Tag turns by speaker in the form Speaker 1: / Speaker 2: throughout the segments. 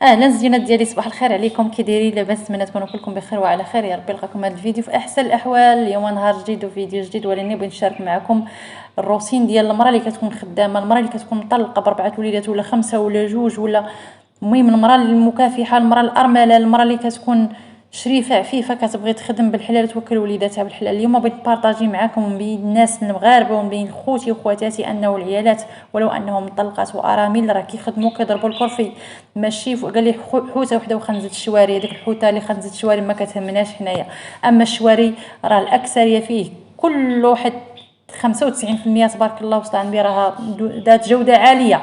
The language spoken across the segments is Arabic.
Speaker 1: اهلا زينات ديالي، صباح الخير عليكم. كي دايرين؟ لاباس؟ نتمنى تكونوا كلكم بخير وعلى خير. يا ربي نلقاكم هذا الفيديو في احسن الاحوال. اليوم نهار جديد وفيديو جديد، ولاني بغيت نشارك معكم الروتين ديال المراه اللي كتكون خدامه، المراه اللي كتكون مطلقه بربعه وليدات ولا خمسه ولا جوج، ولا المهم المراه المكافحه، المراه الارمله، المراه اللي كتكون شريفه عفيفه كتبغي تخدم بالحلال وتوكل وليداتها بالحلال. اليوم بغيت نبارطاجي معكم ومبين الناس المغاربه ومبين خوتي وخواتاتي انه العيالات ولو انهم مطلقات وارامل راه كيخدموا كيضربوا الكرفي. ماشي قال لي حوته وحده وخنزه الشواري، هذيك الحوته اللي خنزه الشواري ما كتهمناش حنايا. اما الشواري راه الاكثريه فيه كل واحد 95% تبارك الله وصل عندي راه ذات جوده عاليه.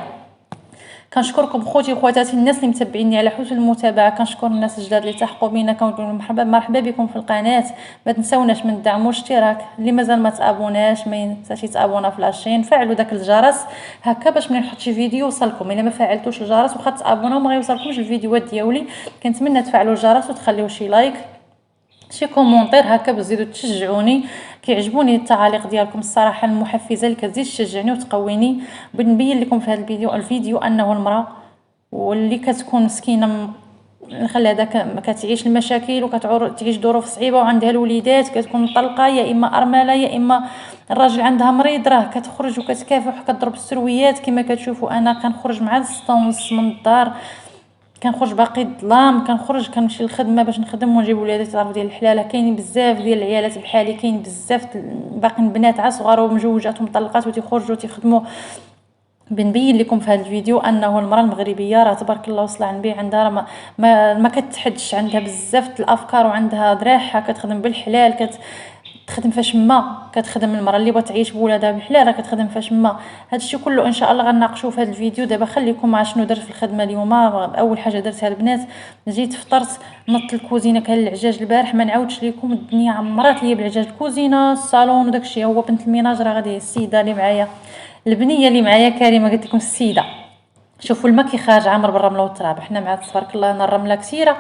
Speaker 1: كنشكركم خوتي وخواتاتي الناس اللي متابعيني على حسن المتابعه. كنشكر الناس الجداد اللي تحقوا بينا، كنقول مرحبا بكم في القناه. ما تنساوناش من الدعم والاشتراك. اللي مازال ما تابوناش ما ينساش يتابونا في لاشين، فعلوا داك الجرس هكا باش ملي نحط شي فيديو يوصلكم. الا ما فعلتوش الجرس واخا تابوناو ما غيوصلكمش الفيديوهات ديالي. كنتمنى تفعلوا الجرس وتخليو شي لايك شي كومونتير هكا باش تزيدوا تشجعوني. كيعجبوني التعاليق ديالكم الصراحه المحفزه اللي كتزيد تشجعني وتقويني. بنبين لكم في هذا الفيديو انه المراه واللي كتكون مسكينه نخلي هذاك كتعيش المشاكل وكتعيش ظروف صعيبه وعندها الوليدات، كتكون مطلقه يا اما ارمله يا اما الراجل عندها مريض، راه كتخرج وكتكافح وكتضرب السرويات. كما كتشوفوا انا كنخرج مع 6:30 من الدار، كنخرج باقي الظلام، كنخرج كنمشي للخدمه باش نخدم ونجيب ولادي تعرف ديال الحلاله. كاينين بزاف ديال العيالات بحالي، كاين بزاف باقي بنات صغار ومجوجات ومطلقات وتيخرجوا تيخدموا. بنبين لكم في هذا الفيديو انه المراه المغربيه راه تبارك الله وصل عن بي عندها ما كتحدش، عندها بزاف الافكار وعندها ذراحها كتخدم بالحلال، كتخدم فاش ما كتخدم. المراه اللي بغات تعيش بولادها بالحلال راه كتخدم فاش ما. هذا الشيء كله ان شاء الله غنناقشوه في هذا الفيديو. دابا خليكم مع شنو درت في الخدمه اليوم. اول حاجه درتها البنات، جيت فطرت، نط الكوزينه. كان العجاج البارح ما نعاودش لكم، الدنيا عمرات ليا بالعجاج، الكوزينه الصالون وداك الشيء. هو بنت الميناج راه غادي السيده اللي معايا البنيه اللي معايا كريمه قلت لكم السيده. شوفوا الماء كي خارج عامر بالرمله والتراب. حنا مع تبارك الله انا الرمله كثيره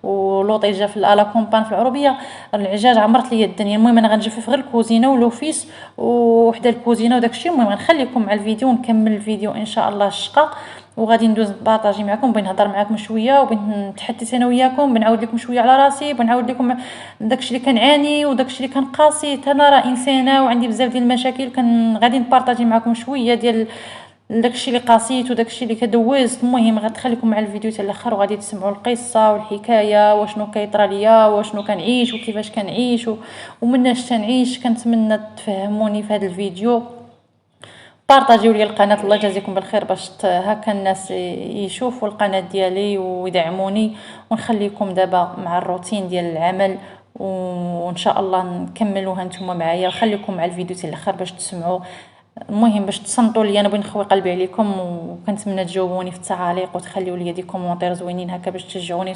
Speaker 1: ولوطي جا في الالا كومبان في العروبيه، العجاج عمرت لي الدنيا. المهم انا غنجفف غير الكوزينه ولوفيس وحده الكوزينه وداك الشيء. المهم غنخليكم مع الفيديو ونكمل الفيديو ان شاء الله الشقه، وغادي ندوز بارطاجي معكم، بغيت نهضر معكم شويه وبغيت نتحدث انا وياكم، بنعاود لكم شويه على راسي، بنعاود لكم داكشي اللي كنعاني وداكشي اللي كنقاسي. انا راه انسانه وعندي بزاف ديال المشاكل، غادي نبارطاجي معكم شويه ديال داكشي اللي قاسيت وداكشي اللي كدوزت. المهم غتخليكم مع الفيديو حتى الاخر وغادي تسمعوا القصه والحكايه وشنو كيطرى ليا وشنو كنعيش وكيفاش كنعيش ومناش تنعيش. كنتمنى تفهموني في هذا الفيديو. بارطاجيو لي القناه، الله يجازيكم بالخير، باش هكا الناس يشوفوا القناه ديالي ويدعموني. ونخليكم دابا مع الروتين ديال العمل وان شاء الله نكملوها نتوما معايا. خليكم مع الفيديو حتى الاخر باش تسمعوا. المهم باش تصنتوا لي، انا بغيت نخوي قلبي عليكم، وكنتمنى تجاوبوني في التعاليق وتخليوا لي دي كومونتير زوينين هكا باش تشجعوني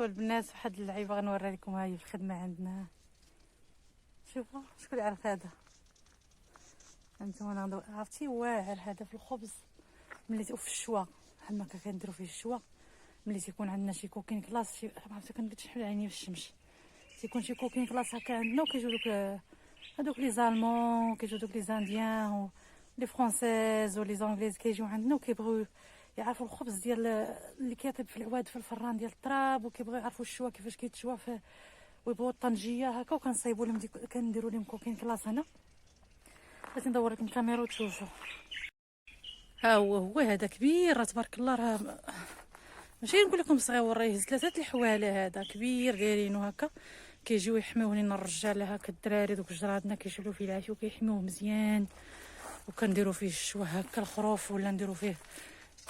Speaker 1: شوفوا البنات واحد اللعيبه غنوري لكم. هاي في الخدمه عندنا، شوفوا شكون اللي عرف هذا. انتما عرفتي واعر هذا في الخبز ملي في الشوا بحال ما كنديروا فيه الشوا. ملي تيكون عندنا شي كوكين كلاس، شي عرفتي كنتشحل عيني في الشمس، تيكون شي كوكين كلاس هكا عندنا، وكيجيو هذوك لي زالمون، كيجيو دوك لي زانديان لي فرونسيز ولي زونغليز كيجيو عندنا وكيبغيو يعرفوا الخبز ديال اللي كيطيب في العواد في الفران ديال التراب، وكيبغيو يعرفوا الشوا كيفاش كيتشوا فيه، ويبغوا الطنجيه هكا. وكنصايبوا لهم كنديروا لهم كوكين كلاس هنا. بغيت ندور لكم الكاميرا وتشوفوا. ها هو هذا كبير راه تبارك الله، راه ماشي نقول لكم صغيور، راه يهز 3 الحواله. هذا كبير دايرينو هكا، كيجيو يحميوه لينا الرجاله هكا، الدراري دوك جرادنا كيشيلوا فيه العافيه وكيحميوه مزيان. وكنديروا فيه الشوا هكا الخروف، ولا نديروا فيه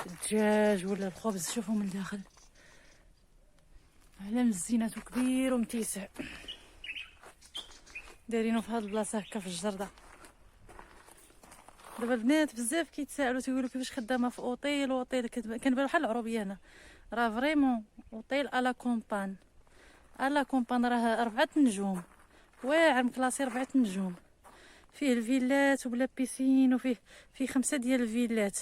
Speaker 1: الدجاج ولا الخبز. شوفوا من الداخل على مزيناتو كبير ومتيسع، دايرينو في هاد البلاصه هكا في الجرده. دابا البنات بزاف كيتسائلوا تيقولوا كيفاش خدامه في اوطيل. اوطيل كنبان بحال العروبيه هنا، راه فريمون اوطيل الا كومبان. الا كومبان راه 4 نجوم، واعر مكلاصي 4 نجوم، فيه الفيلات وبلا بيسين، فيه 5 ديال الفيلات.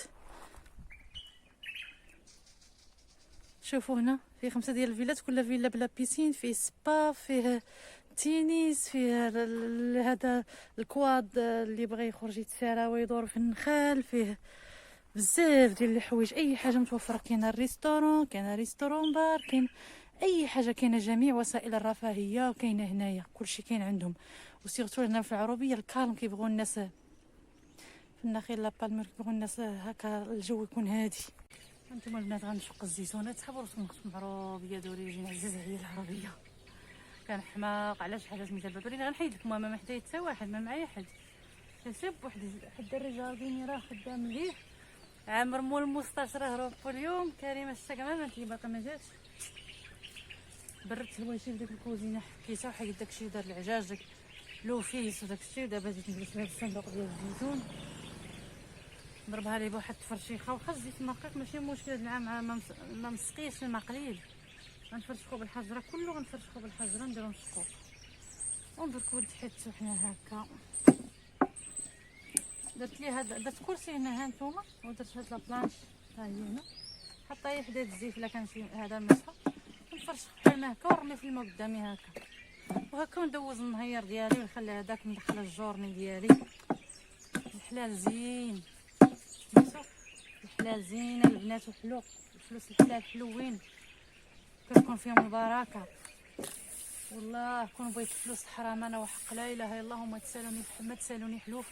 Speaker 1: شوفوا هنا فيه 5 ديال الفيلات، كل فيلا بلا بيسين، فيه سبا، فيه تينيس، فيه هذا الكواد اللي بغى يخرج يتسارى ويدور في النخال، فيه بزاف ديال الحوايج. اي حاجه متوفره، كاين الريستورون، كاين ريستورون بار، كاين اي حاجه، كاينه جميع وسائل الرفاهيه وكاينه هنايا، كلشي كاين عندهم. وسيرتو هنا في العروبيه الكالم كيبغوا الناس في النخيل لا بالمير، كيبغوا الناس هكا الجو يكون هادي. انتما البنات غنشق الزيتونات، تحبوا رسوم عروبيه دوريجين عزيز عليا العربيه. كان حماق علاش حاجات مجربه. ولينا غنحيد لكم، ما محتاج حتى واحد، ما معايا حد، حسب واحد الدري جارديني راه خدام ليه عامر مول المستاش راه هروب اليوم. كريمه الشقمه ما انتي باقا ما جاتش. بردت الواشي في ديك الكوزينه، حكيتها وحيد داكشي، دار العجاج داك لوفيس وداكشي. ودابا جيت نجلس في هذا الصندوق ديال الزيتون، نضربها لي بواحد التفرشيخه. واخا الزيت نقيق ماشي مشكل، هاد العام ما مسقيش، الماء قليل. غنفرشخو بالحجره، كله غنفرشخو بالحجره، نديرو مسقوط ونبركو حيت حنا هكا. درت لي هذا، درت كرسي هنا هانتوما، ودرت هاد لابلانش ها هي هنا، حطها حدا الزيت الا كان شي هذا مسحه، نفرشخ بحال ما هكا ونرمي في الماء قدامي هكا، وهكا وندوز النهار ديالي ونخلي هذاك ندخل الجورني ديالي. الحلال زين، الحلال زينه البنات، وحلو الفلوس الحلال حلوين، كتكون فيهم البركه. والله كون بغيت فلوس حرام انا وحق لا اله الا الله، ما تسالوني حلوف.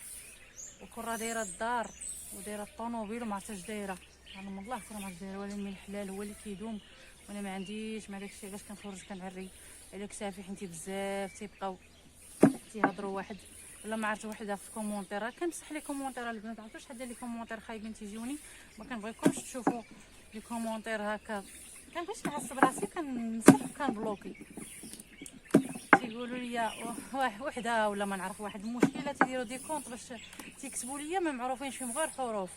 Speaker 1: وكون راه دايره الدار ودايره الطوموبيل وما عرفتش دايره، انا من الله كون ما عرفتش دايره، ولكن الحلال هو اللي كيدوم. وانا ما عنديش مع داكشي، باش كنخرج كنعري عليك صافي، حيت بزاف تيبقاو تيهضروا واحد ولا ما عرفت وحده في كومونتير. كنمسح لي كومونتير البنات، عرفتوا شحال ديال لي كومونتير خايبين تيجوني، ما كنبغيكمش تشوفوا لي كومونتير هكا. كنبغيش نعصب راسي، كنمسح كنبلوكي. تيقولوا لي وحده ولا ما نعرف واحد المشكله، تيديروا دي كونط باش تيكتبوا لي ما معروفينش فيهم غير حروف.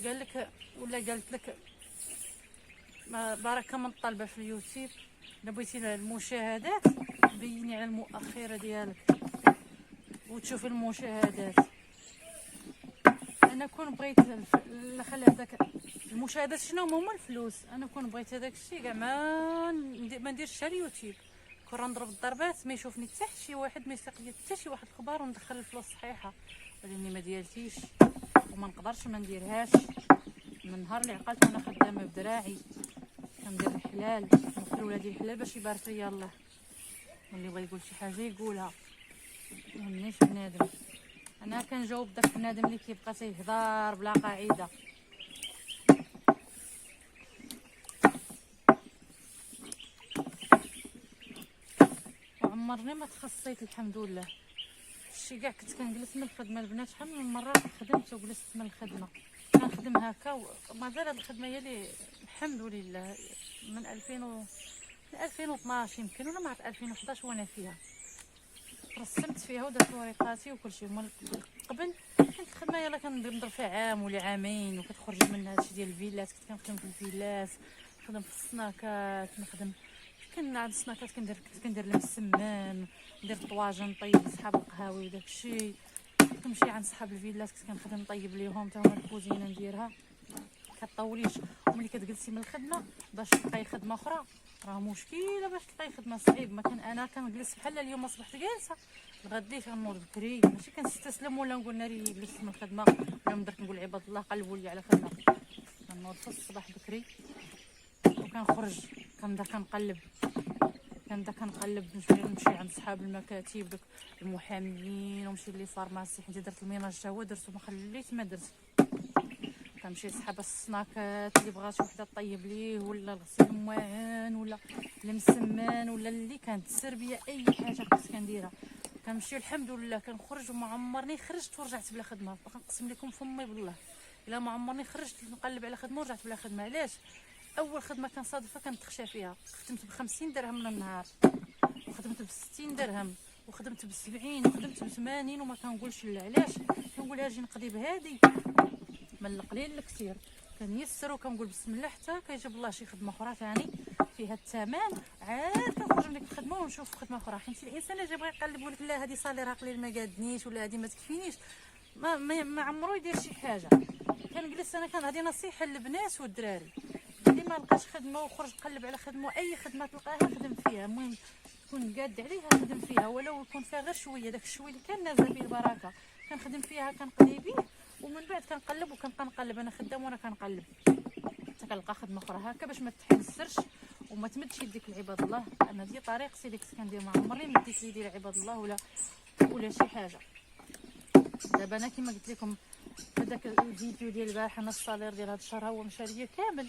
Speaker 1: قال لك ولا قالت لك بركه من الطلبه في اليوتيوب، الا بغيتي المشاهدات بيني على المؤخره ديالك وتشوفي المشاهدات. انا كون بغيت نخلي هذاك المشاهدات شنو هما الفلوس، انا كون بغيت هذاك الشيء كاع ما نديرش على اليوتيوب، كون نضرب الضربات ما يشوفني حتى شي واحد، ما يسيق لي حتى شي واحد الخبار وندخل الفلوس صحيحه. ولاني ما ديالتيش وما نقدرش ما نديرهاش. من نهار اللي عقلت وانا خدامه بدراعي كندير الحلال، نخلي ولادي الحلال باش يبارك لي الله. واللي بغى يقول شي حاجه يقولها، ما يهمنيش بنادم. انا كنجاوب داك بنادم اللي كيبقى تيهضر بلا قاعده. وعمرني ما تخصيت الحمد لله. شي كاع كنت كنجلس من الخدمه البنات، شحال من مره خدمت وجلست من الخدمه كنخدم هكا، ومازال هاد الخدمه هي اللي الحمد لله من 2012 يمكن ولا ما عرفت 2011 وانا فيها، رسمت فيها ودرت وريقاتي وكل شيء. قبل كنت الخدمه يلا كنضرب فيها عام ولا عامين، وكتخرج من هادشي ديال الفيلات. كنت كنخدم في الفيلات، نخدم في السناكات، نخدم كان عند السناكات كندير المسمان، ندير طواجن نطيب لصحاب القهاوي وداك الشيء. كنمشي عند صحاب الفيلات كنت كنخدم نطيب ليهم حتى هما الكوزينه نديرها. كطوليش وملي كتجلسي من الخدمه باش تلقاي خدمه اخرى راه مشكله، باش تلقاي خدمه صعيب. ما كان انا كنجلس بحال اليوم اصبحت جالسه، الغديت غنوض بكري، ماشي كنستسلم ولا نقول ناري جلست من الخدمه اليوم درت نقول عباد الله قلبوا لي على خدمه. كنوض في الصباح بكري وكنخرج كنبدا كنقلب نمشي عند صحاب المكاتب دوك المحاميين، ونمشي لي فارماسي حيت درت الميناج تا هو درتو ما خليت ما درت. كنمشي لصحاب السناكات اللي بغات شي وحده طيب ليه، ولا الغسيل المواعن ولا المسمان ولا اللي كانت السربيه، اي حاجه كنت كنديرها. كنمشي الحمد لله كنخرج وما عمرني خرجت ورجعت بلا خدمه. كنقسم لكم فمي بالله الا ما عمرني خرجت نقلب على خدمه ورجعت بلا خدمه. علاش؟ اول خدمه كنصادفها كنتخشى فيها، خدمت ب50 درهم من النهار، وخدمت ب60 درهم، وخدمت ب70، وخدمت ب80، وما كنقولش لا. علاش؟ كنقول اجي نقضي بهادي من القليل للكثير، كنيسر وكنقول بسم الله حتى كيجيب الله شي خدمه اخرى ثاني فيها الثمن، عاد كنخرج من ديك الخدمه ونشوف خدمه اخرى. حيت الانسان اللي يبغي يقلب يقول لك لا هذه صاليرها قليل ما قادنيش ولا هذه ما تكفينيش، ما عمرو يدير شي حاجه. كنجلس انا هذه نصيحه للبنات والدراري، اللي ما لقاش خدمه وخرج قلب على خدمه، اي خدمه تلقاها خدم فيها، المهم تكون قاد عليها خدم فيها، ولو يكون فيها غير شويه، داك الشويه اللي كان نازل فيه البركه كنخدم فيها كنقضي به، ومن بعد كنقلب وكنبقى نقلب انا خدام وانا كنقلب حتى كنلقى خدمه اخرى هكا باش ما تحنسرش وما تمدش يديك لعباد الله. انا دي طريقتي اللي كنت كندير، ما عمرني مديت يدي لعباد الله ولا شي حاجه. دابا انا كما قلت لكم هذاك الفيديو ديال البارح، انا الصالير ديال هذا الشهر هو مشى ليا كامل،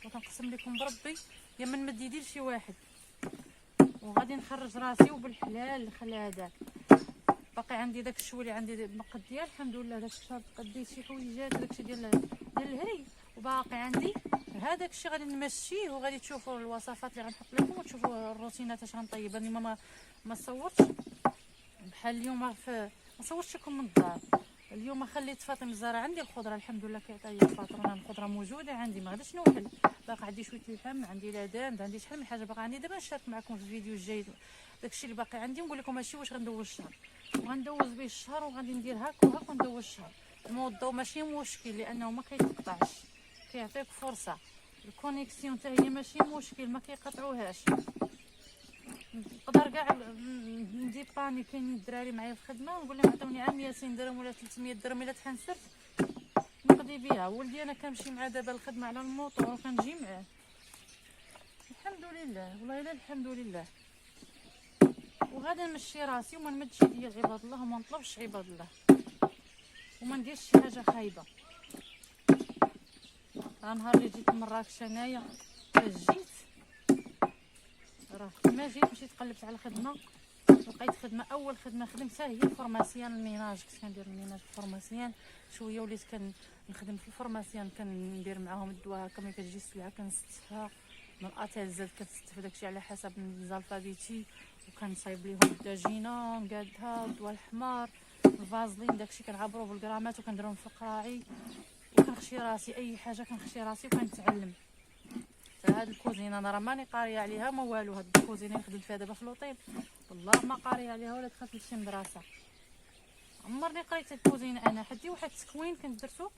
Speaker 1: وكنقسم لكم بربي يا من مد يدي لشي واحد، وغادي نخرج راسي وبالحلال الخل هذاك. باقي عندي داك الشوي اللي عندي مقد ديال الحمد لله، داك الشهر قديت شي حويجات داكشي ديال الهري، وباقي عندي هذاك الشيء غادي نمشيه، وغادي تشوفوا الوصفات اللي غنحط لكم وتشوفوا الروتينات اش غنطيب. انا ما صورتش بحال اليوم ما صورتش لكم من الدار. اليوم خليت فاطمه الزهراء عندي الخضره الحمد لله كيعطيها فاطمه، الخضره موجوده عندي ما غاديش نوحل. باقي عندي شويه اللحم، عندي لادان، عندي شحال من حاجه باقي عندي. دابا نشارك معكم في الفيديو الجاي داكشي اللي باقي عندي، ونقول لكم ماشي واش غندوز الشهر، وغندوز به الشهر وغادي ندير هاك وهاك وندوز الشهر. الموضوع ماشي مشكل لانه ما كيتقطعش، كيعطيك فرصه. الكونيكسيون حتى هي ماشي مشكل، ما كيقطعوهاش. نقدر كاع نديباني كاينين الدراري معايا في الخدمه ونقول لهم عطوني 200 درهم ولا 300 درهم الا تحنسرت نقضي بها. ولدي انا كنمشي معاه دابا الخدمه على الموطور وكنجي معاه الحمد لله، والله الا الحمد لله. وغادي نمشي راسي وما نمدش يديا لعباد الله وما نطلبش عباد الله وما نديرش شي حاجه خايبه. نهار اللي جيت من مراكش انايا جيت راه كما جيت مشيت قلبت على خدمه، لقيت خدمه. اول خدمه خدمتها هي الفورماسيان الميناج، كنت كندير الميناج في الفورماسيان شويه، وليت كنخدم في الفورماسيان، كندير معاهم الدواء هكا ملي كتجي السلعه كنستفها من اتيل زاد، كتستف داكشي على حسب الزالفابيتي، وكنصايب ليهم الداجينه نقادها، الدواء الحمار، الفازلين، داكشي كنعبرو بالغرامات وكنديرهم في قراعي، وكنخشي راسي اي حاجه كنخشي راسي وكنتعلم. هاد الكوزينه انا راه ماني قاريه عليها ما والو، هاد الكوزينه اللي خدمت فيها دابا في لوطيل والله ما قاريه عليها ولا دخلت لشي مدرسه. عمرني قريت الكوزينه انا، حدي واحد التكوين كنت درتو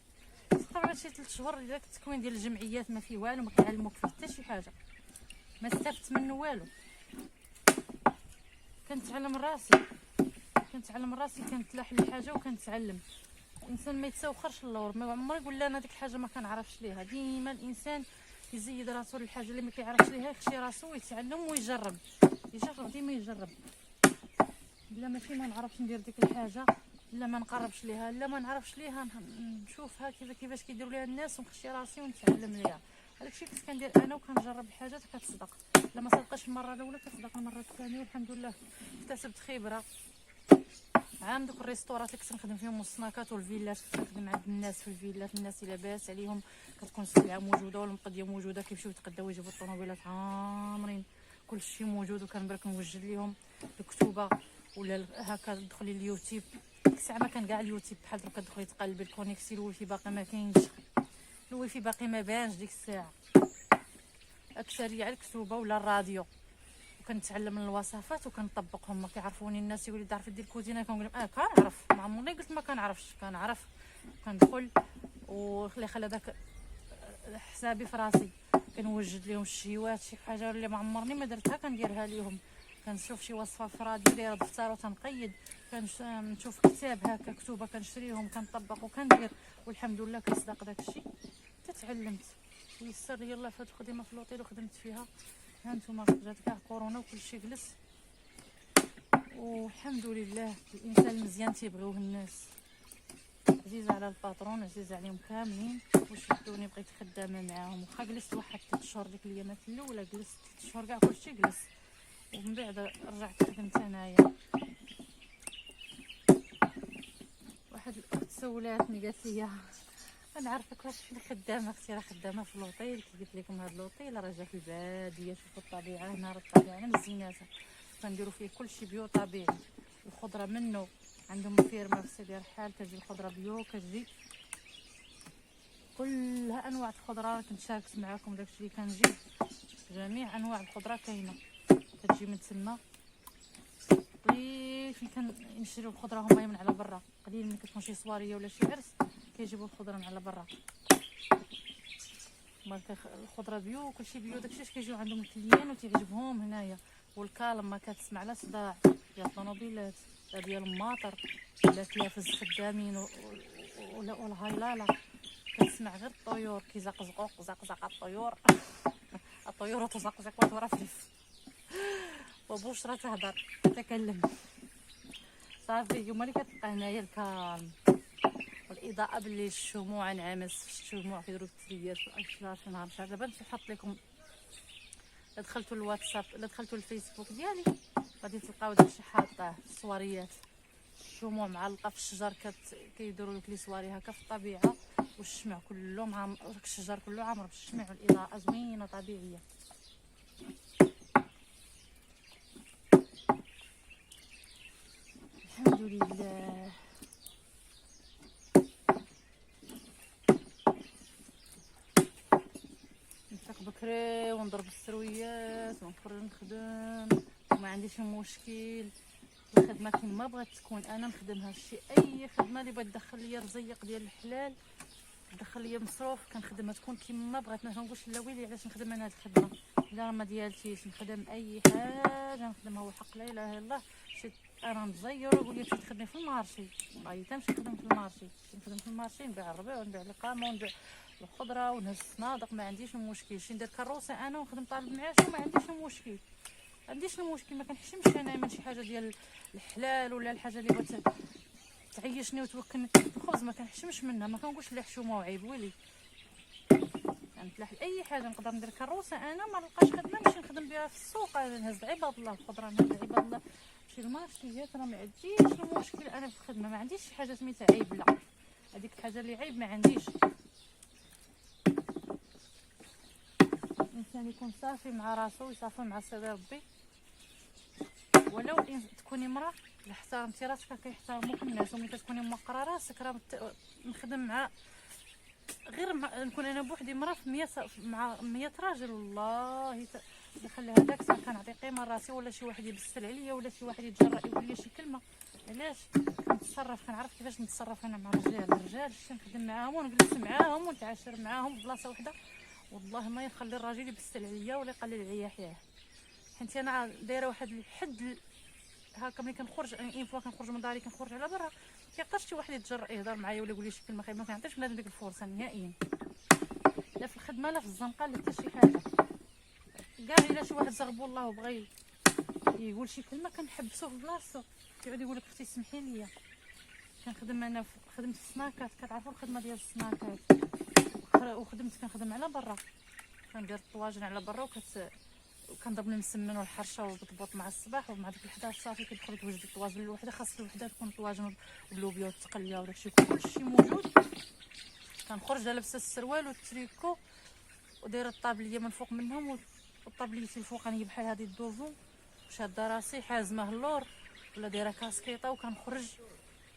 Speaker 1: تقريبا شي 3 شهور، داك التكوين ديال الجمعيات ما فيه والو، ما كيعلموك فيه حتى شي حاجه، ما استفدت منه والو. كنتعلم راسي كنتلاح لي حاجه وكنتعلم. الانسان ما يتسوخرش اللور، ما عمري يقول لا انا ديك الحاجه ما كنعرفش ليها. ديما الانسان يزيد راسو للحاجه اللي ما كيعرفش ليها، يخشي راسو ويتعلم ويجرب ديما يجرب. لا ماشي ما نعرفش ندير ديك الحاجه، لا ما نقربش ليها، لا ما نعرفش ليها نشوفها كيفاش كيديروا ليها الناس ونخشي راسي ونتعلم ليها. هادشي كنت كندير انا وكنجرب الحاجات كتصدق، لا ما صدقش المره الاولى كتصدق المره الثانيه، والحمد لله اكتسبت خبره. عام دوك الريستورات اللي كنت نخدم فيهم والسناكات والفيلات، كنت نخدم عند الناس في الفيلات، الناس اللي لاباس عليهم كتكون السلعه موجوده والمقديه موجوده، كيمشيو يتقداو يجيبوا الطوموبيلات عامرين كلشي موجود، وكنبرك نوجد ليهم الكتوبه ولا هكا. تدخلي اليوتيوب ديك الساعه ما كان كاع اليوتيوب بحال دروك، كتدخلي تقلبي الكونيكسي الويفي باقي ما كاينش، الويفي باقي ما بانش ديك الساعه، اكثريه على الكتوبه ولا الراديو. وكنتعلم من الوصفات وكنطبقهم. ما كيعرفوني الناس يقولوا تعرف دير الكوزينه، كنقول لهم كنعرف، ما عمرني قلت ما كنعرفش، كنعرف. كندخل خلي داك حسابي في راسي، كنوجد لهم الشهيوات، شي حاجه اللي ما عمرني ما درتها كنديرها لهم. كنشوف شي وصفه في راديو دايره دفتر وتنقيد، كنشوف كتاب هكا كتوبه كنشريهم كنطبق وكندير، والحمد لله كيصدق داكشي. تعلمت ويسر لي الله في هاد الخدمه في لوطيل وخدمت فيها. ها نتوما جات كاع كورونا وكلشي جلس، والحمد لله. الانسان المزيان تيبغيوه الناس، عزيزه على الباترون، عزيزه عليهم كاملين. وشدوني بقيت خدامه معاهم، واخا جلست واحد 3 شهور ديك الايامات الاولى، جلست 3 شهور كاع كلشي جلس، ومن بعد رجعت خدمت انايا. واحد الاخت سولاتني قالت لي انا عارفك واش خدامه اختي، راه خدامه في لوطيل، كي قلت لكم هاد لوطيل راه جا في الباديه. شوفوا الطبيعه هنا، راه الطبيعه انا مزيناتها، كنديروا فيه كلشي بيو طبيعي. الخضره منه عندهم فيرما في سيدي رحال، كتجي الخضره بيو، كتجي كلها انواع الخضره. كنت شاركت معكم داكشي اللي كنجيب، جميع انواع الخضره كاينه، كتجي من تما. قليل فين كنشريو الخضره هما من على برا، قليل ملي كتكون شي صواريه ولا شي عرس كيجيبوا الخضره من على برا. مالك الخضره بيو كلشي بيو، داكشي اش كيجيو عندهم الكليان وتيعجبهم هنايا. والكالم ما كتسمع لا صداع ديال الطوموبيلات لا ديال الماطر لا تلافز خدامين ولا الهايلالا، كتسمع غير الطيور كيزقزقوا زقزقه الطيور الطيور تزقزق وترفرف، وبشرى تهدر تتكلم. صافي يوم اللي كتبقى هنايا الكالم والاضاءه بالليل، الشموع نعمس في الشموع كيديروا التريات في الاشجار في نهار شهر. دابا نحط لكم، الا دخلتوا الواتساب الا دخلتوا الفيسبوك ديالي غادي تلقاو داكشي حاطاه، الصوريات الشموع معلقه في الشجر، كيديروا لك لي صواري هكا في الطبيعه، والشمع كله مع داك الشجر كله عامر بالشمع، والاضاءه زوينه طبيعيه. الحمد لله. نفيق بكري ونضرب السرويات ونخرج نخدم وما عنديش مشكل. الخدمه كما بغات تكون انا نخدمها، شي اي خدمه اللي بغات تدخل ليا رزيق ديال الحلال، تدخل ليا مصروف، كنخدمها تكون كما بغات. ما كنقولش لا ويلي علاش نخدم انا هاد الخدمه، لا ما ديالتيش. نخدم اي حاجه نخدمها وحق لا اله الا الله. مشيت انا نزير ونقول لي مشيت تخدمي في المارشي، بغيت نمشي نخدم في المارشي، نخدم في المارشي، نبيع الربيع ونبيع القامه ونبيع الخضره ونهز الصنادق، ما عنديش مشكل. شي ندير كروسه انا ونخدم طالب معاش وما عنديش مشكل، عنديش المشكل. ما كنحشمش انا من شي حاجه ديال الحلال ولا الحاجه اللي بغات تعيشني وتوكلني الخبز، ما كنحشمش منها. ما كنقولش لا حشومه وعيب ويلي، كنفلاح اي حاجه نقدر ندير كروسه انا ما نلقاش خدمه نمشي نخدم بها في السوق، نهز عباد الله الخضره، نهز عباد الله شي المارشيات، راه ما عنديش المشكل انا في الخدمه. ما عنديش شي حاجه سميتها عيب، لا هذيك الحاجه اللي عيب ما عنديش. الانسان يكون صافي مع راسو ويصافي مع سيدي ربي. ولو تكوني مراه الا احترمتي راسك كيحترموك الناس، وملي كتكوني موقره راسك راه نخدم مع غير نكون انا بوحدي مراه في 100 مع 100 راجل، والله نخلي هذاك كنعطي قيمه لراسي، ولا شي واحد يبسل عليا ولا شي واحد يتجرأ يقول لي شي كلمه. علاش كنتصرف، كنعرف كيفاش نتصرف انا مع الرجال شي نخدم معاهم ونجلس معاهم ونتعاشر معاهم في بلاصه وحده. والله ما يخلي الراجل يبسل عليا ولا يقلل عليا حياه، حيت انا دايره واحد الحد هكا. ملي كنخرج اين فوا كنخرج من داري كنخرج على برا، كيقدرش شي واحد يتجرأ يهضر معايا ولا يقول لي شي كلمه خايبه. ما كنعطيش بنادم ديك الفرصه نهائيا، لا في الخدمه لا في الزنقه لا حتى شي حاجه. كاع الا شي واحد زغبو الله وبغى يقول شي كلمه كنحبسو في بلاصتو، كيعود يقول لك اختي سمحي لي. كنخدم انا خدمت في السناكات، كتعرفوا الخدمه ديال السناكات، وخدمت كنخدم على برا، كندير الطواجن على برا وكنضرب المسمن والحرشه والبطبوط مع الصباح، ومع ديك 11 صافي كتدخل توجد الطواجن الوحده. خاص الوحده تكون طواجن باللوبيا والتقليه وداكشي كلشي موجود. كنخرج لابسه السروال والتريكو ودايره الطابليه من فوق منهم، والطابليتي الفوقانيه بحال هذه الدوفو، شاده راسي حازمه اللور ولا دايره كاسكيطه، وكنخرج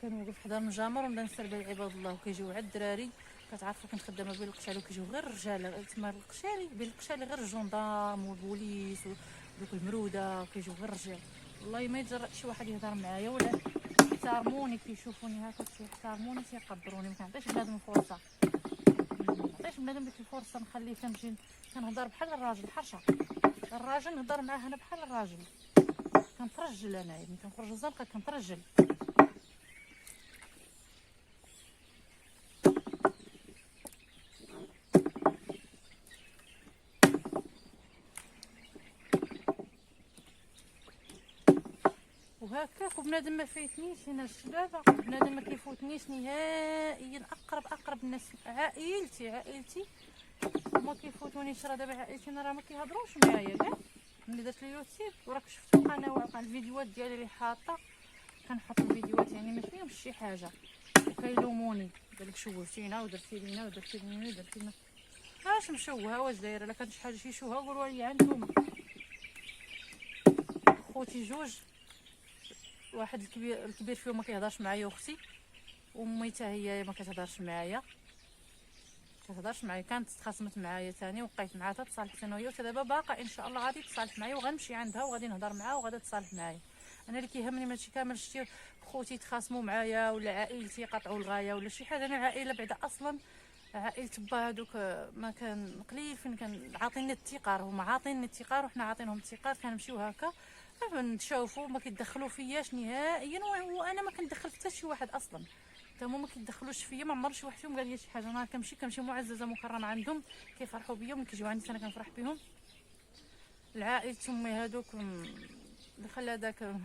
Speaker 1: كنوقف حدا المجامر ونبدا نستقبل عباد الله. وكيجيو عاد الدراري، كتعرفوا كنت خدامه بين القشالي، وكيجيو غير الرجال تما القشالي، بين القشالي غير الجندارم والبوليس دوك المروده كيجيو غير الرجال. والله ما يتجرأ شي واحد يهضر معايا ولا يحترموني كيشوفوني هكا تيحترموني تيقدروني. ما كنعطيش بنادم فرصه، ما نعطيش بنادم ديك الفرصه. نخليه كنمشي كنهضر بحال الراجل حرشه. الراجل نهضر معاه انا بحال الراجل، كنترجل انا ملي كنخرج الزنقه كنترجل. وهكاك وبنادم ما فايتنيش انا الشبابه، بنادم ما كيفوتنيش نهائيا. اقرب الناس عائلتي ما كيفوتونيش. راه دابا عائلتي انا راه ما كيهضروش معايا كاع. ملي درت اليوتيوب وراك شفتوا القناه الفيديوهات ديالي اللي حاطه، كنحط الفيديوهات يعني ما فيهمش شي حاجه وكيلوموني قالك شوهتينا ودرتي لينا ودرتي لنا. اش مشوهه واش دايره؟ الا كانت شي حاجه شوهه قولوا لي عندكم. خوتي جوج، واحد الكبير فيهم ما كيهضرش معايا، اختي امي حتى هي ما كتهضرش معايا كانت تخاصمت معايا ثاني وبقيت معاها حتى تصالحت انا وهي، وحتى دابا باقا ان شاء الله غادي تصالح معايا وغنمشي عندها وغادي نهضر معاها وغادي تصالح معايا. انا اللي كيهمني ماشي كامل شتي خوتي تخاصموا معايا ولا عائلتي قطعوا الغايه ولا شي حاجه. انا عائله بعدا اصلا، عائله با هذوك ما كان قليل فين كان عاطيني الثقار، هما عاطيني الثقار وحنا عاطينهم الثقار. كنمشيو هكا نتشاوفوا ما كيدخلوا فياش نهائيا، وانا ما كندخل حتى شي واحد اصلا. هما ما كيدخلوش فيا، ما عمر شي واحد فيهم قال لي شي حاجه. انا كنمشي معززه مكرمه عندهم، كيفرحوا بيا وملي كيجيو عندي انا كنفرح بهم. العائله امي هذوك دخل هذاك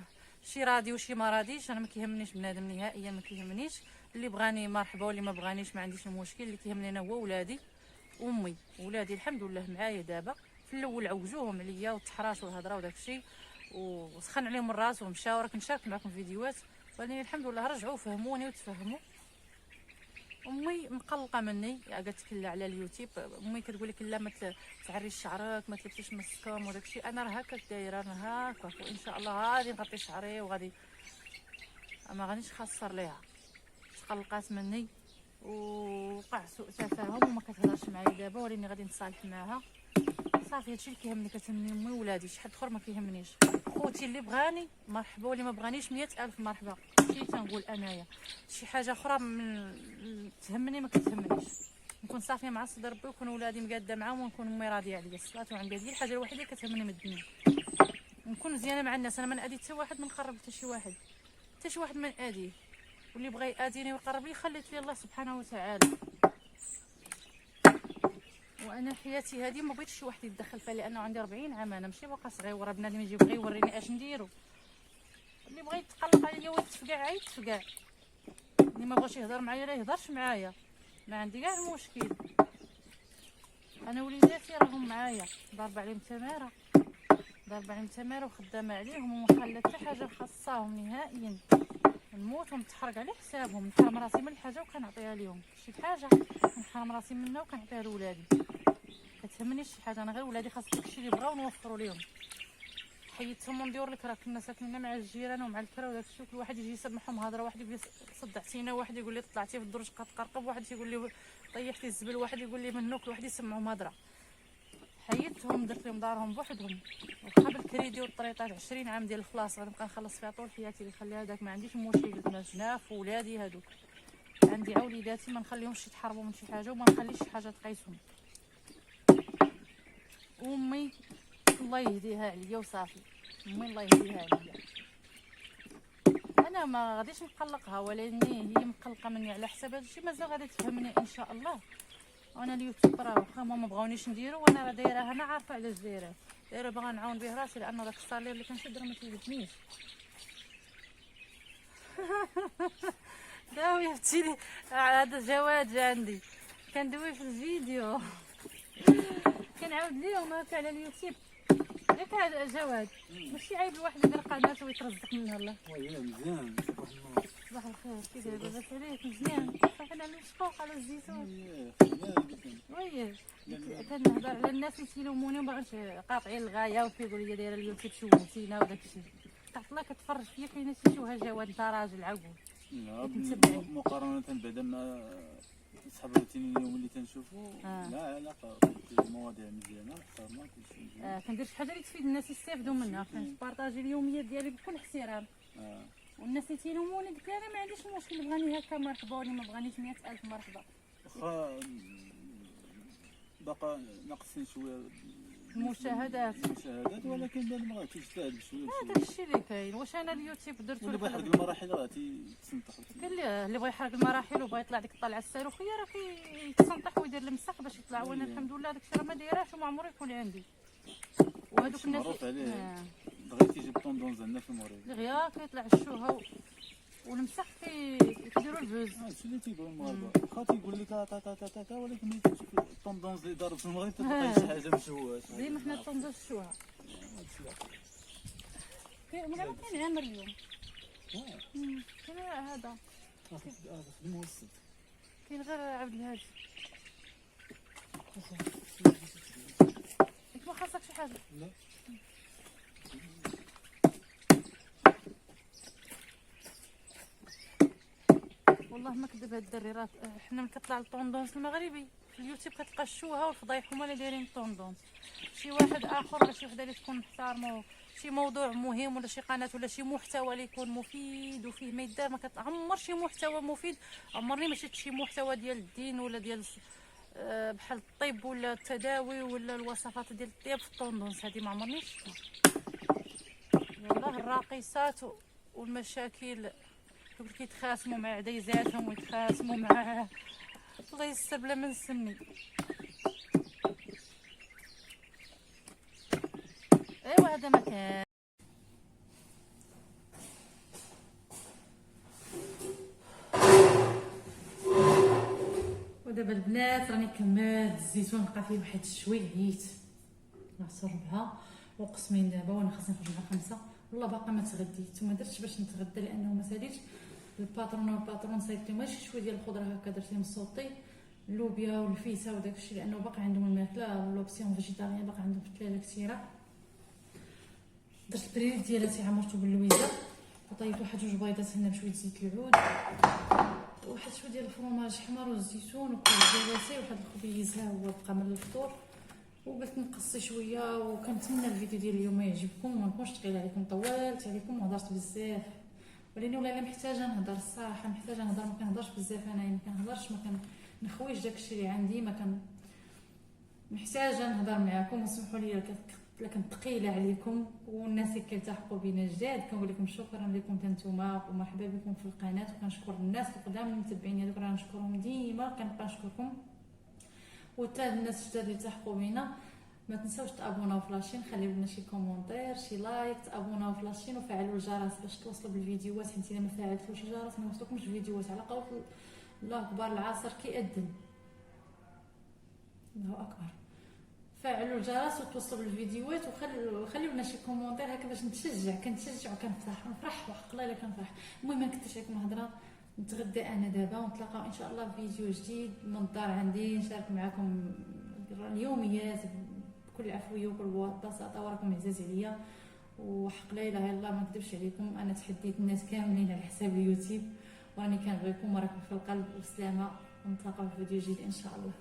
Speaker 1: شي راضي وشي ما راضيش. انا ما كيهمنيش بنادم نهائيا، ما كيهمنيش. اللي بغاني مرحبا واللي ما بغانيش ما عنديش مشكل. اللي كيهمني انا هو ولادي وامي. ولادي الحمد لله معايا دابا. في الاول عوزوهم عليا والتحراش والهضره وداك الشيء وسخن عليهم الراس ومشاو. راه كنشارك معكم فيديوهات ولكن الحمد لله رجعوا فهموني وتفهموا. امي مقلقه مني قاعده تكلا على اليوتيوب. امي كتقول لك لا ما تعريش شعرك، ما تلبسيش مسكم وداك الشيء. انا راه هكا دايره، انا هكا وان شاء الله غادي نغطي شعري وغادي ما غاديش نخسر ليها. تقلقات مني ووقع سوء تفاهم وما كتهضرش معايا دابا، ولاني غادي نتصالح معاها صافي. هادشي اللي كيهمني، كتهمني امي وولادي، شي حد اخر ما كيهمنيش. خوتي اللي بغاني مرحبا واللي ما بغانيش 100,000 مرحبا. شي تنقول انايا شي حاجه اخرى من تهمني ما كتهمنيش. نكون صافيه مع صدر ربي ويكون ولادي مقاده معاهم ونكون امي راضيه عليا. الصلاه وعندي هذه الحاجه الوحيده اللي كتهمني من الدنيا. نكون مزيانه مع الناس. انا ما نادي حتى واحد، ما نقرب حتى شي واحد، حتى شي واحد ما ناديه. واللي بغى ياديني ويقرب لي خليت لي الله سبحانه وتعالى. وانا حياتي هذه ما بغيتش شي واحد يتدخل فيها، لانه عندي 40 عام. انا ماشي باقا صغيره. بنادم يجي يبغي يوريني اش نديرو. اللي بغى يتقلق عليا ويتفقع يتفقع. اللي ما بغاش يهضر معايا لا يهضرش معايا، ما عندي كاع المشكل. انا وليداتي راهم معايا ضاربه عليهم تماره وخدامه عليهم وما خلات حتى حاجه خاصاهم نهائيا. نموت ونتحرق على حسابهم. نحرم راسي من الحاجه وكنعطيها لهم. شي حاجه نحرم راسي منها وكنعطيها لولادي. كتهمنيش شي حاجه، انا غير ولادي خاص داكشي اللي بغاو نوفروا لهم. حيدتهم وندير لك. راه كنا ساكنين مع الجيران ومع الكرا وداك الشيء. كل واحد يجي يسمعهم هضره. واحد يقول لي صدعتينا، واحد يقول لي طلعتي في الدرج كتقرقب، واحد يقول لي طيحتي الزبل، واحد يقول لي منوك. الواحد يسمعهم هضره. حيدتهم درت لهم دارهم بوحدهم. وقبل الكريدي والطريطات 20 عام ديال الخلاص غنبقى نخلص فيها طول حياتي. اللي خليها هذاك ما عنديش مشكل. قلت جناف ولادي هذوك عندي وليداتي ما نخليهمش يتحرموا من شي حاجه وما نخليش شي حاجه تقيسهم. امي الله يهديها عليا وصافي. امي الله يهديها عليا. انا ما غاديش نقلقها ولكن هي مقلقه مني على حساب هذا الشيء. مازال غادي تفهمني ان شاء الله. وانا اليوتيوب راه واخا هما ما بغاونيش نديرو وانا راه دايره. انا عارفه علاش دايره باغا نعاون به راسي، لانه داك الصالير اللي كنشد راه ما تيجبنيش. داوي فتيلي هذا جواد جا عندي كندوي في الفيديو. كنعاود ليهم هكا على اليوتيوب. ياك هذا جواد ماشي عيب الواحد يدير قناه ويترزق منها. الله
Speaker 2: وي مزيان.
Speaker 1: صباح الخير. كي داير لاباس عليك؟ مزيان. صافي نعمل شقوق على الزيتون. وي كنهضر على الناس اللي تيلوموني ومابغاش قاطعين الغايه وكيقولوا لي دايره اليوتيوب شوهتينا وداك الشيء. طاح الله كتفرج فيا كاينه شي شوهه. جواد انت راجل عقول
Speaker 2: مقارنة بعدا مع صحاب الروتين اليوم اللي تنشوفوا لا علاقه بالمواضيع مزيانه محترمه كلشي مزيان.
Speaker 1: كندير شي حاجه اللي تفيد الناس يستافدوا منها، كنبارطاجي اليوميات ديالي بكل احترام. والناس اللي تيلوموني قلت لها ما عنديش مشكل، بغاني هكا مرحبا، ولا ما بغانيش 100,000 مرحبا.
Speaker 2: واخا باقا ناقصين شويه
Speaker 1: المشاهدات
Speaker 2: ولكن بان ما تجتهد بشويه
Speaker 1: هذا الشيء اللي كاين. واش انا اليوتيوب درتو
Speaker 2: اللي بغى يحرق المراحل راه تيتسنطح.
Speaker 1: قال لي اللي بغى يحرق المراحل وبغى يطلع ديك الطلعه الصاروخيه راه كيتسنطح ويدير المسح باش يطلع. وانا الحمد لله داكشي راه ما دايراش وما عمري يكون عندي. وهذوك الناس
Speaker 2: معروف عليه بغيتي تجيب طوندونز عندنا في المغرب
Speaker 1: اللي غير كيطلع الشوهه والمسح كيديروا البوز.
Speaker 2: هادشي اللي تيبغيو المغاربه. واخا تيقول لك تا ولكن ملي تشوف الطوندونز اللي ضارب في المغرب تلقى شي حاجه مشوهه.
Speaker 1: ديما حنا الطوندونز الشوهه كاين كاين عامر اليوم. كاين هذا كاين غير عبد الهادي. انت ما خاصك شي حاجه؟ لا والله ما كذب هاد الدري. راه حنا ملي كطلع الطوندونس المغربي في اليوتيوب كتلقى الشوهه والفضايح هما اللي دايرين الطوندونس. شي واحد اخر ولا شي وحده اللي تكون محترمه، شي موضوع مهم ولا شي قناه ولا شي محتوى اللي يكون مفيد وفيه ما يدار، ما كتعمر شي محتوى مفيد. عمرني ما شفت شي محتوى ديال الدين ولا ديال بحال الطب ولا التداوي ولا الوصفات ديال الطياب في الطوندونس. هذه ما عمرني شفتها. والله الراقصات والمشاكل دوك كيتخاصموا مع عديزاتهم ويتخاصموا مع الله يستر بلا ما نسمي. ايوا هذا مكان. ودابا البنات راني كملت الزيتون، بقى فيه واحد شويه عييت نعصر بها وقسمين دابا، وانا خاصني نخرج مع 5. والله باقا ما تغديت وما درتش باش نتغدى لانه ما ساليتش. الباترون صايبت لهم شي شويه ديال الخضره هكا، درت لهم صوطي اللوبيا والفيسا وداكشي لانه باقا عندهم الماكله لوبسيون فيجيتاريان باقا عندهم في الثلاجه كثيره. درت البريد ديالاتي عمرته باللويزه وطيبت واحد 2 بيضات هنا بشويه زيت العود وواحد شويه ديال الفرماج حمر والزيتون وكزيتي وواحد الخبيز ها هو بقى من الفطور. وقلت نقصي شويه وكنتمنى الفيديو ديال اليوم يعجبكم وما نكونش ثقيل عليكم، طولت عليكم وهضرت بزاف ولكن ولا محتاجه نهضر الصراحه، محتاجه نهضر. ما كنهضرش بزاف انا، ما كنهضرش، ما كنخويش داكشي اللي عندي، محتاجه نهضر معكم. وسمحوا لي الا كنت ثقيله عليكم والناس اللي كيلتحقوا بينا جداد كنقول لكم شكرا لكم نتوما ومرحبا بكم في القناه. وكنشكر الناس القدام المتبعين هذوك راه نشكرهم ديما، كنبقى نشكركم. وتا الناس الجداد اللي التحقوا بينا ما تنساوش تابوناو في لاشين، خليو لنا شي كومونتير شي لايك، تابوناو في لاشين وفعلوا الجرس باش توصلوا بالفيديوهات، حيت الا ما فعلتوش الجرس ما يوصلكمش الفيديوهات. على قول الله كبار العصر كيأذن، الله اكبر. فعلوا الجرس وتوصلوا بالفيديوهات وخليو لنا شي كومونتير هكا باش كنتشجع وكنفرح وحق الله الا كنفرح. المهم ما كنتش عليكم هضره، نتغدى انا دابا ونتلاقاو ان شاء الله في فيديو جديد من الدار عندي، نشارك معكم اليوميات بكل عفويه وكل بساطه وراكم عزاز عليا. وحق لا اله الا الله ما نكذبش عليكم، انا تحديت الناس كاملين على حساب اليوتيوب وراني كنبغيكم وراكم في القلب. وسلامه ونتلاقاو في فيديو جديد ان شاء الله.